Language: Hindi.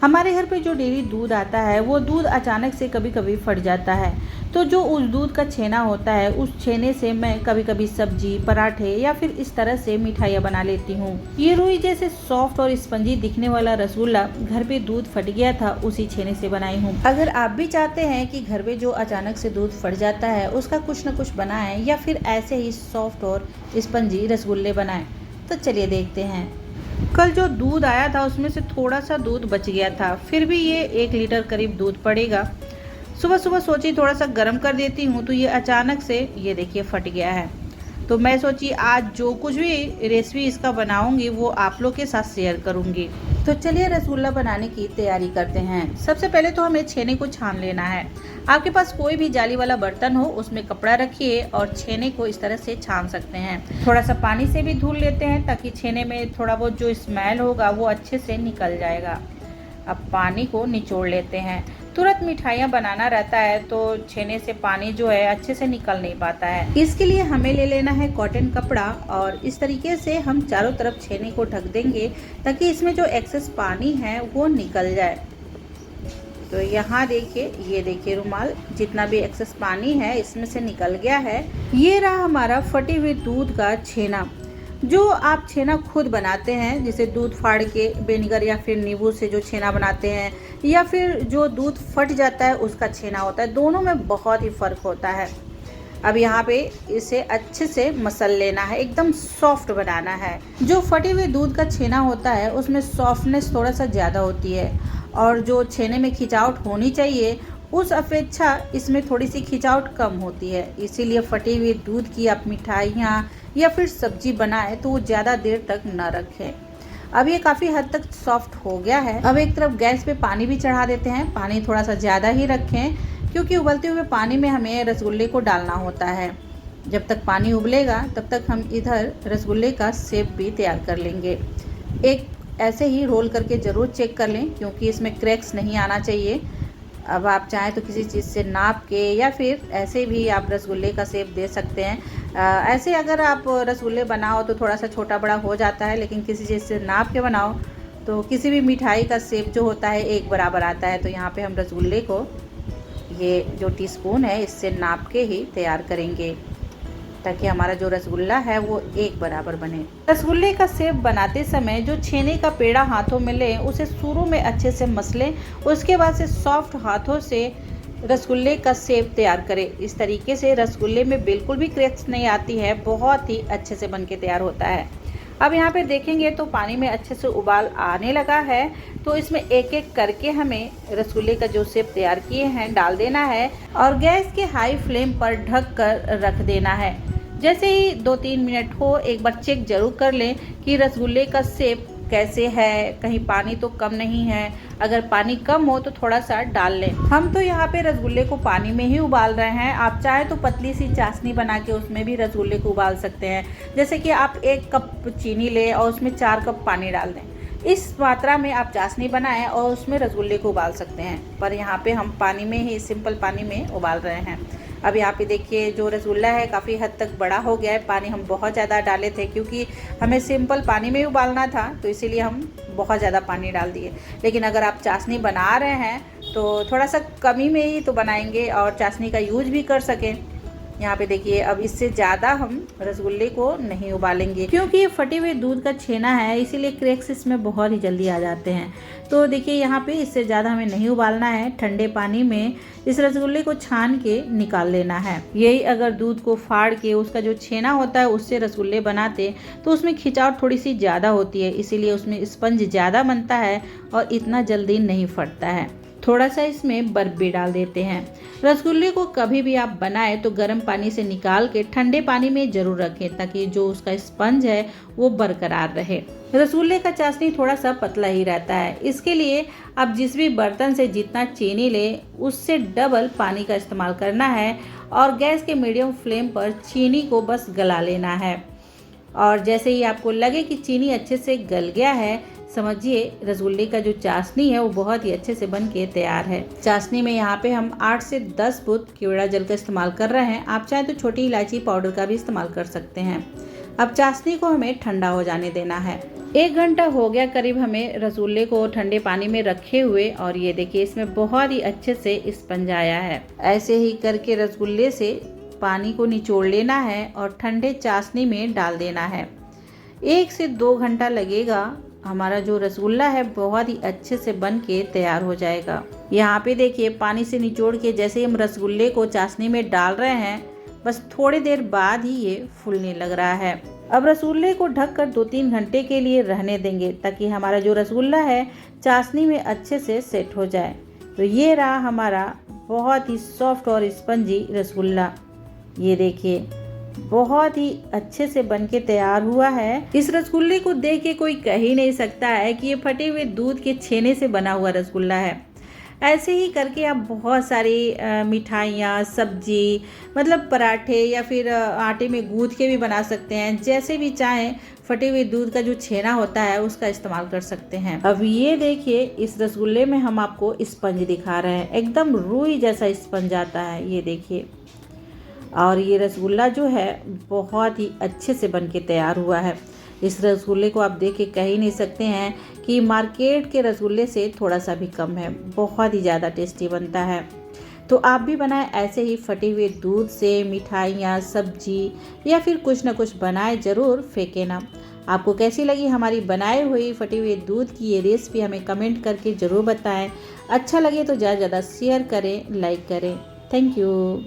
हमारे घर पे जो डेली दूध आता है वो दूध अचानक से कभी कभी फट जाता है। तो जो उस दूध का छेना होता है उस छेने से मैं कभी कभी सब्जी, पराठे या फिर इस तरह से मिठाइयाँ बना लेती हूँ। ये रुई जैसे सॉफ्ट और स्पंजी दिखने वाला रसगुल्ला घर पे दूध फट गया था उसी छेने से बनाई हूँ। अगर आप भी चाहते हैं कि घर पे जो अचानक से दूध फट जाता है उसका कुछ न कुछ बनाएं या फिर ऐसे ही सॉफ्ट और स्पंजी रसगुल्ले बनाएं, तो चलिए देखते हैं। कल जो दूध आया था उसमें से थोड़ा सा दूध बच गया था, फिर भी ये 1 लीटर करीब दूध पड़ेगा। सुबह सुबह सोची थोड़ा सा गर्म कर देती हूँ तो ये अचानक से ये देखिए फट गया है। तो मैं सोची आज जो कुछ भी रेसिपी इसका बनाऊंगी वो आप लोग के साथ शेयर करूंगी। तो चलिए रसगुल्ला बनाने की तैयारी करते हैं। सबसे पहले तो हमें छेने को छान लेना है। आपके पास कोई भी जाली वाला बर्तन हो उसमें कपड़ा रखिए और छेने को इस तरह से छान सकते हैं। थोड़ा सा पानी से भी धुल लेते हैं ताकि छेने में थोड़ा बहुत जो स्मेल होगा वो अच्छे से निकल जाएगा। अब पानी को निचोड़ लेते हैं। तुरंत मिठाइयाँ बनाना रहता है तो छेने से पानी जो है अच्छे से निकल नहीं पाता है। इसके लिए हमें ले लेना है कॉटन कपड़ा और इस तरीके से हम चारों तरफ छेने को ढक देंगे ताकि इसमें जो एक्सेस पानी है वो निकल जाए। तो यहाँ देखिए, ये देखिए रुमाल जितना भी एक्सेस पानी है इसमें से निकल गया है। ये रहा हमारा फटे हुए दूध का छेना। जो आप छेना खुद बनाते हैं, जैसे दूध फाड़ के विनेगर या फिर नींबू से जो छेना बनाते हैं या फिर जो दूध फट जाता है उसका छेना होता है, दोनों में बहुत ही फ़र्क होता है। अब यहाँ पे इसे अच्छे से मसल लेना है, एकदम सॉफ्ट बनाना है। जो फटे हुए दूध का छेना होता है उसमें सॉफ्टनेस थोड़ा सा ज़्यादा होती है और जो छेने में खिंचावट होनी चाहिए उस अपेक्षा इसमें थोड़ी सी खिंचावट कम होती है। इसीलिए फटे हुए दूध की आप मिठाइयाँ या फिर सब्जी बनाएं तो वो ज़्यादा देर तक न रखें। अब ये काफ़ी हद तक सॉफ्ट हो गया है। अब एक तरफ गैस पे पानी भी चढ़ा देते हैं। पानी थोड़ा सा ज़्यादा ही रखें क्योंकि उबलते हुए पानी में हमें रसगुल्ले को डालना होता है। जब तक पानी उबलेगा तब तक हम इधर रसगुल्ले का शेप भी तैयार कर लेंगे। एक ऐसे ही रोल करके ज़रूर चेक कर लें क्योंकि इसमें क्रैक्स नहीं आना चाहिए। अब आप चाहें तो किसी चीज़ से नाप के या फिर ऐसे भी आप रसगुल्ले का शेप दे सकते हैं। ऐसे अगर आप रसगुल्ले बनाओ तो थोड़ा सा छोटा बड़ा हो जाता है, लेकिन किसी चीज़ से नाप के बनाओ तो किसी भी मिठाई का शेप जो होता है एक बराबर आता है। तो यहाँ पे हम रसगुल्ले को ये जो टीस्पून है इससे नाप के ही तैयार करेंगे ताकि हमारा जो रसगुल्ला है वो एक बराबर बने। रसगुल्ले का शेप बनाते समय जो छेने का पेड़ा हाथों में लें उसे शुरू में अच्छे से मसलें, उसके बाद से सॉफ्ट हाथों से रसगुल्ले का शेप तैयार करें। इस तरीके से रसगुल्ले में बिल्कुल भी क्रैक्स नहीं आती है, बहुत ही अच्छे से बनके तैयार होता है। अब यहाँ पे देखेंगे तो पानी में अच्छे से उबाल आने लगा है, तो इसमें एक एक करके हमें रसगुल्ले का जो शेप तैयार किए हैं डाल देना है और गैस के हाई फ्लेम पर ढक कर रख देना है। जैसे ही 2-3 मिनट हो एक बार चेक जरूर कर लें कि रसगुल्ले का शेप कैसे है, कहीं पानी तो कम नहीं है। अगर पानी कम हो तो थोड़ा सा डाल लें। हम तो यहाँ पे रसगुल्ले को पानी में ही उबाल रहे हैं। आप चाहे तो पतली सी चाशनी बना के उसमें भी रसगुल्ले को उबाल सकते हैं। जैसे कि आप 1 कप चीनी लें और उसमें 4 कप पानी डाल दें। इस मात्रा में आप चाशनी बनाएं और उसमें रसगुल्ले को उबाल सकते हैं, पर यहाँ पे हम पानी में ही, सिंपल पानी में उबाल रहे हैं। अब यहाँ पे देखिए जो रसगुल्ला है काफ़ी हद तक बड़ा हो गया है। पानी हम बहुत ज़्यादा डाले थे क्योंकि हमें सिंपल पानी में उबालना था, तो इसीलिए हम बहुत ज़्यादा पानी डाल दिए। लेकिन अगर आप चाशनी बना रहे हैं तो थोड़ा सा कमी में ही तो बनाएंगे और चाशनी का यूज भी कर सकें। यहाँ पे देखिए अब इससे ज़्यादा हम रसगुल्ले को नहीं उबालेंगे क्योंकि ये फटे हुए दूध का छेना है, इसीलिए क्रैक्स इसमें बहुत ही जल्दी आ जाते हैं। तो देखिए यहाँ पे इससे ज़्यादा हमें नहीं उबालना है। ठंडे पानी में इस रसगुल्ले को छान के निकाल लेना है। यही अगर दूध को फाड़ के उसका जो छेना होता है उससे रसगुल्ले बनाते तो उसमें खिंचाव थोड़ी सी ज़्यादा होती है, इसीलिए उसमें स्पंज ज़्यादा बनता है और इतना जल्दी नहीं फटता है। थोड़ा सा इसमें बर्फ भी डाल देते हैं। रसगुल्ले को कभी भी आप बनाएं तो गर्म पानी से निकाल के ठंडे पानी में ज़रूर रखें ताकि जो उसका स्पंज है वो बरकरार रहे। रसगुल्ले का चाशनी थोड़ा सा पतला ही रहता है, इसके लिए आप जिस भी बर्तन से जितना चीनी लें उससे डबल पानी का इस्तेमाल करना है और गैस के मीडियम फ्लेम पर चीनी को बस गला लेना है। और जैसे ही आपको लगे कि चीनी अच्छे से गल गया है, समझिए रसगुल्ले का जो चाशनी है वो बहुत ही अच्छे से बन के तैयार है। चाशनी में यहाँ पे हम 8 से 10 बूंद केवड़ा जल का इस्तेमाल कर रहे हैं। आप चाहे तो छोटी इलायची पाउडर का भी इस्तेमाल कर सकते हैं। अब चाशनी को हमें ठंडा हो जाने देना है। 1 घंटा हो गया करीब हमें रसगुल्ले को ठंडे पानी में रखे हुए, और ये देखिए इसमें बहुत ही अच्छे से स्पंज आया है। ऐसे ही करके रसगुल्ले से पानी को निचोड़ लेना है और ठंडे चाशनी में डाल देना है। 1 से 2 घंटा लगेगा, हमारा जो रसगुल्ला है बहुत ही अच्छे से बन के तैयार हो जाएगा। यहाँ पे देखिए पानी से निचोड़ के जैसे ही हम रसगुल्ले को चाशनी में डाल रहे हैं, बस थोड़ी देर बाद ही ये फूलने लग रहा है। अब रसगुल्ले को ढककर 2-3 घंटे के लिए रहने देंगे ताकि हमारा जो रसगुल्ला है चाशनी में अच्छे से सेट हो जाए। तो ये रहा हमारा बहुत ही सॉफ्ट और स्पंजी रसगुल्ला। ये देखिए बहुत ही अच्छे से बनके तैयार हुआ है। इस रसगुल्ले को देख के कोई कह ही नहीं सकता है कि ये फटे हुए दूध के छेने से बना हुआ रसगुल्ला है। ऐसे ही करके आप बहुत सारी मिठाइयाँ, सब्जी, मतलब पराठे या फिर आटे में गूँथ के भी बना सकते हैं। जैसे भी चाहें फटे हुए दूध का जो छेना होता है उसका इस्तेमाल कर सकते हैं। अब ये देखिए इस रसगुल्ले में हम आपको स्पंज दिखा रहे हैं, एकदम रूई जैसा स्पंज आता है, ये देखिए। और ये रसगुल्ला जो है बहुत ही अच्छे से बनके तैयार हुआ है। इस रसगुल्ले को आप देख के कह ही नहीं सकते हैं कि मार्केट के रसगुल्ले से थोड़ा सा भी कम है, बहुत ही ज़्यादा टेस्टी बनता है। तो आप भी बनाएं ऐसे ही फटे हुए दूध से मिठाइयाँ, सब्जी या फिर कुछ ना कुछ बनाए, ज़रूर फेंके ना। आपको कैसी लगी हमारी बनाई हुई फटे हुए दूध की ये रेसिपी, हमें कमेंट करके ज़रूर बताएं। अच्छा लगे तो ज़्यादा से ज़्यादा शेयर करें, लाइक करें। Thank you.